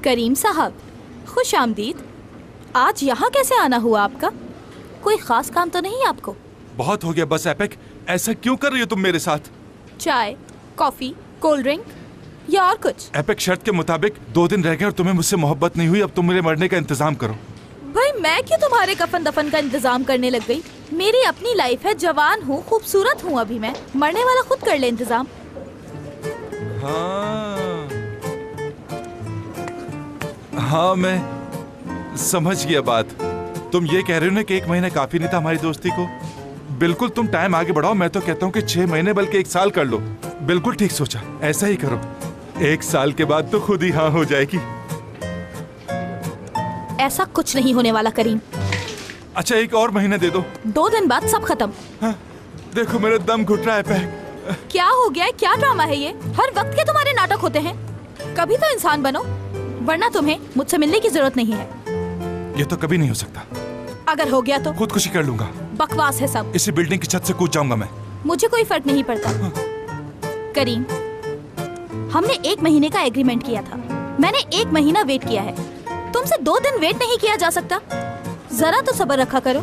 करीम साहब, खुश आमदीद। आज यहाँ कैसे आना हुआ आपका? कोई खास काम तो नहीं आपको? बहुत हो गया बस एपिक, ऐसा क्यों कर रही हो तुम मेरे साथ? चाय, कॉफी, कोल्ड ड्रिंक या और कुछ? एपिक, शर्त के मुताबिक 2 दिन रह गए और तुम्हें मुझसे मोहब्बत नहीं हुई। अब तुम मेरे मरने का इंतजाम करो। भाई मैं क्यों तुम्हारे कफन दफन का इंतजाम करने लग गई? मेरी अपनी लाइफ है, जवान हूँ, खूबसूरत हूँ। अभी मैं मरने वाला खुद कर ले इंतजाम। हाँ, मैं समझ गया बात। तुम ये कह रहे हो ना कि 1 महीना काफी नहीं था हमारी दोस्ती को। बिल्कुल, तुम टाइम आगे बढ़ाओ। मैं तो कहता हूँ कि 6 महीने बल्कि 1 साल कर लो। बिल्कुल ठीक सोचा, ऐसा ही करो। 1 साल के बाद तो खुद ही हाँ हो जाएगी। ऐसा कुछ नहीं होने वाला करीम। अच्छा, 1 और महीना दे दो। 2 दिन बाद सब खत्म। हाँ, देखो मेरा दम घुट रहा है पैक। क्या हो गया है? क्या ड्रामा है ये? हर वक्त के तुम्हारे नाटक होते हैं। कभी तो इंसान बनो, वरना तुम्हें मुझसे मिलने की जरूरत नहीं है। ये तो कभी नहीं हो सकता। अगर हो गया तो खुदकुशी कर लूंगा। बकवास है सब। इसी बिल्डिंग की छत से कूद जाऊंगा मैं। मुझे कोई फर्क नहीं पड़ता। करीम, हमने 1 महीने का एग्रीमेंट किया था। मैंने 1 महीना वेट किया है। तुमसे 2 दिन वेट नहीं किया जा सकता? जरा तो सब्र रखा करो।